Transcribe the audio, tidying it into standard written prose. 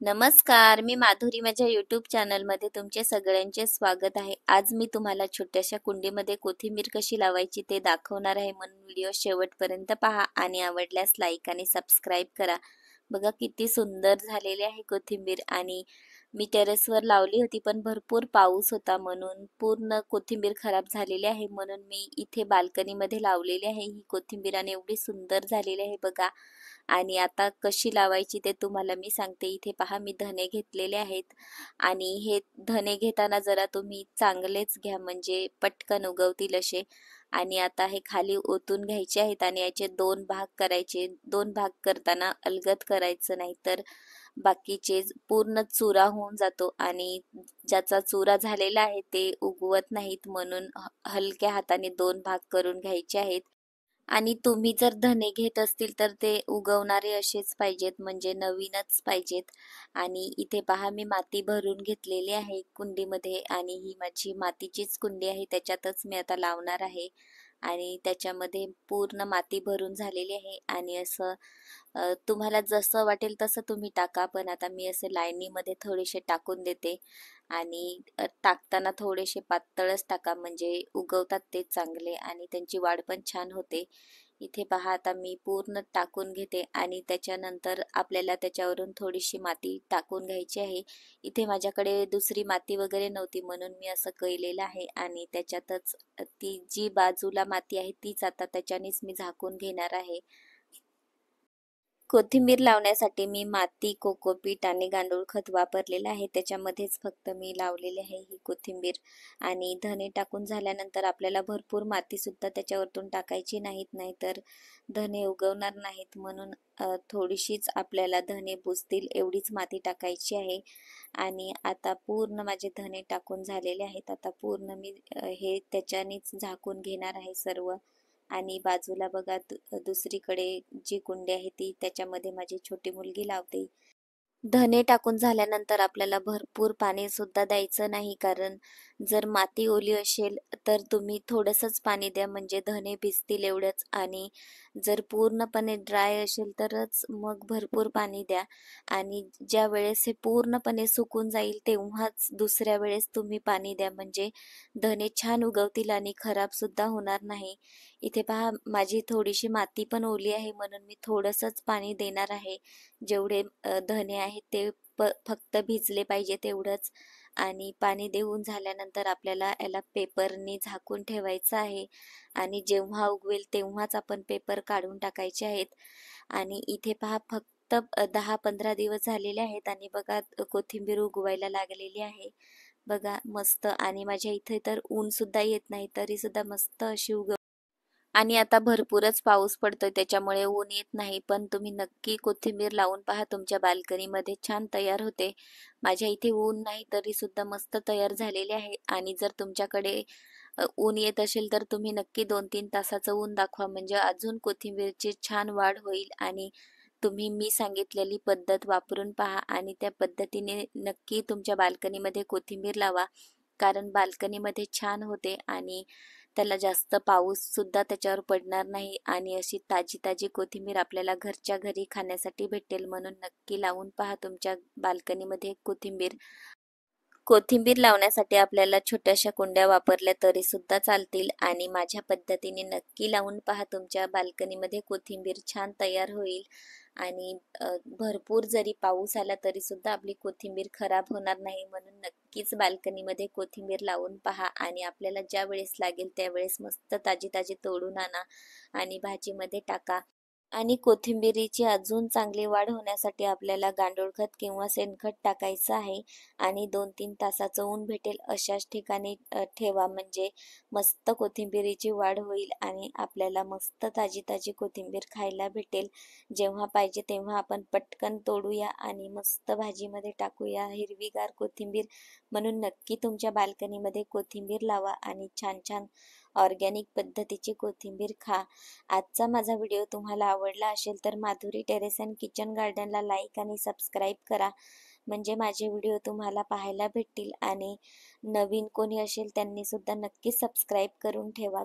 नमस्कार, मी माधुरी माझ्या YouTube चॅनलमध्ये तुमचे सगळ्यांचे स्वागत आहे. आज मी तुम्हाला छोट्याशा कुंडीमध्ये कोथिंबीर कशी लावायची ते दाखवणार आहे, म्हणून व्हिडिओ शेवटपर्यंत पहा आणि आवडल्यास लाईक आणि सबस्क्राईब करा. बघा किती सुंदर झालेली आहे कोथिंबीर. आणि मी टेरेसवर लावली होती, पण भरपूर पाऊस होता म्हणून पूर्ण कोथिंबीर खराब झालेली आहे. म्हणून मी इथे बाल्कनीमध्ये लावलेली आहे ही कोथिंबीर आणि एवढी सुंदर झालेली आहे बघा. आणि आता कशी लावायची ते तुम्हाला मी सांगते. इथे पहा, मी धने घेतलेले आहेत आणि हे धने घेताना जरा तुम्ही चांगलेच घ्या, म्हणजे पटकन उगवतील असे. आणि आता हे खाली ओतून घ्यायचे आहेत आणि याचे दोन भाग करायचे. दोन भाग करताना अलगद करायचं, नाही तर बाकीचे पूर्ण चुरा होऊन जातो आणि ज्याचा चुरा झालेला आहे ते उगवत नाहीत. म्हणून हलक्या हाताने दोन भाग करून घ्यायचे आहेत. आणि तुम्ही जर धने घेत असतील तर ते उगवणारे असेच पाहिजेत, म्हणजे नवीनच पाहिजेत. आणि इथे पहा, मी माती भरून घेतलेली आहे कुंडीमध्ये आणि ही माझी मातीचीच कुंडी आहे, त्याच्यातच मी आता लावणार आहे. आणि त्याच्यामध्ये पूर्ण माती भरून झालेली आहे. आणि असं तुम्हाला जसं वाटेल तसं तुम्ही टाका, पण आता मी असे लाईनीमध्ये थोडेसे टाकून देते. आणि टाकताना थोडेसे पातळच टाका, म्हणजे उगवतात ते चांगले आणि त्यांची वाढ पण छान होते. इथे पहा, आता मी पूर्ण टाकून घेते आणि त्याच्यानंतर आपल्याला त्याच्यावरून थोडीशी माती टाकून घ्यायची आहे. इथे माझ्याकडे दुसरी माती वगैरे नव्हती म्हणून मी असं केलेलं आहे. आणि त्याच्यातच ती जी बाजूला माती आहे तीच आता त्याच्यानेच मी झाकून घेणार आहे. कोथिंबीर लावण्यासाठी मी माती, कोकोपीट आणि गांडूळ खत वापरलेलं आहे. त्याच्यामध्येच फक्त मी लावलेली आहे ही कोथिंबीर. आणि धने टाकून झाल्यानंतर आपल्याला भरपूर माती सुद्धा त्याच्यावरतून टाकायची नाहीत, नाहीतर धने उगवणार नाहीत. म्हणून थोडीशीच आपल्याला धने बुजतील एवढीच माती टाकायची आहे. आणि आता पूर्ण माझे धने टाकून झालेले आहेत. आता पूर्ण मी हे त्याच्यानेच झाकून घेणार आहे सर्व. आणि बाजूला बघा, दुसरीकडे जी कुंडी आहे ती त्याच्यामध्ये माझी छोटी मुलगी लावते. धने टाकून झाल्यानंतर आपल्याला भरपूर पाणी सुद्धा द्यायचं नाही, कारण जर माती ओली असेल तर तुम्ही थोडंसंच पाणी द्या, म्हणजे धने भिजतील एवढंच. आणि जर पूर्णपणे ड्राय असेल तरच मग भरपूर पाणी द्या. आणि ज्या वेळेस हे पूर्णपणे सुकून जाईल तेव्हाच दुसऱ्या वेळेस तुम्ही पाणी द्या, म्हणजे धने छान उगवतील आणि खराब सुद्धा होणार नाही. इथे पहा, माझी थोडीशी माती पण ओली आहे म्हणून मी थोडंसंच पाणी देणार आहे. जेवढे धने आहेत ते फक्त भिजले पाहिजे तेवढंच. आणि पाणी देऊन झाल्यानंतर आपल्याला याला पेपरने झाकून ठेवायचं आहे. आणि जेव्हा उगवेल तेव्हाच आपण पेपर काढून टाकायचे आहेत. आणि इथे पहा, फक्त 10-15 दिवस झालेले आहेत आणि बघा कोथिंबीर उगवायला लागलेली आहे. बघा मस्त. आणि माझ्या इथे तर ऊन सुद्धा येत नाही तरी सुद्धा मस्त अशी आणि आता भरपूरच पाऊस पडतोय त्याच्यामुळे ऊन येत नाही, पण तुम्ही नक्की कोथिंबीर लावून पहा, तुमच्या बाल्कनीमध्ये छान तयार होते. माझ्या इथे ऊन नाही तरी सुद्धा मस्त तयार झालेले आहे. आणि जर तुमच्याकडे ऊन येत असेल तर तुम्ही नक्की 2-3 तासाचं ऊन दाखवा, म्हणजे अजून कोथिंबीरची छान वाढ होईल. आणि तुम्ही मी सांगितलेली पद्धत वापरून पहा आणि त्या पद्धतीने नक्की तुमच्या बाल्कनीमध्ये कोथिंबीर लावा, कारण बाल्कनीमध्ये छान होते आणि त्याला जास्त पाऊस सुद्धा त्याच्यावर पडणार नाही. आणि अशी ताजी ताजी कोथिंबीर आपल्याला घरच्या घरी खाण्यासाठी भेटेल, म्हणून नक्की लावून पहा तुमच्या बाल्कनीमध्ये कोथिंबीर. कोथिंबीर लावण्यासाठी आपल्याला छोट्याशा कुंड्या वापरल्या तरी सुद्धा चालतील. आणि माझ्या पद्धतीने नक्की लावून पहा, तुमच्या बाल्कनीमध्ये कोथिंबीर छान तयार होईल. आणि भरपूर जरी पाऊस आला तरी सुद्धा आपली कोथिंबीर खराब होणार नाही, म्हणून नक्कीच बाल्कनीमध्ये कोथिंबीर लावून पहा. आणि आपल्याला ज्या वेळेस लागेल त्यावेळेस मस्त ताजी ताजी तोडून आणा आणि भाजीमध्ये टाका. आणि कोथिंबिरीची अजून चांगली वाढ होण्यासाठी आपल्याला गांडूळ खत किंवा शेणखत टाकायचं आहे. आणि 2-3 तासाचं ऊन भेटेल अशाच ठिकाणी ठेवा, म्हणजे मस्त कोथिंबिरीची वाढ होईल आणि आपल्याला मस्त ताजी ताजी कोथिंबीर खायला भेटेल. जेव्हा पाहिजे तेव्हा आपण पटकन तोडूया आणि मस्त भाजीमध्ये टाकूया हिरवीगार कोथिंबीर. म्हणून नक्की तुमच्या बाल्कनीमध्ये कोथिंबीर लावा आणि छान छान ऑर्गॅनिक पद्धतीची कोथिंबीर खा. आजचा माझा व्हिडिओ तुम्हाला आवडला असेल तर माधुरी टेरेस अँड किचन गार्डनला लाईक आणि सबस्क्राईब करा, म्हणजे माझे व्हिडिओ तुम्हाला पाहायला भेटतील. आणि नवीन कोणी असेल त्यांनी सुद्धा नक्की सबस्क्राईब करून ठेवा.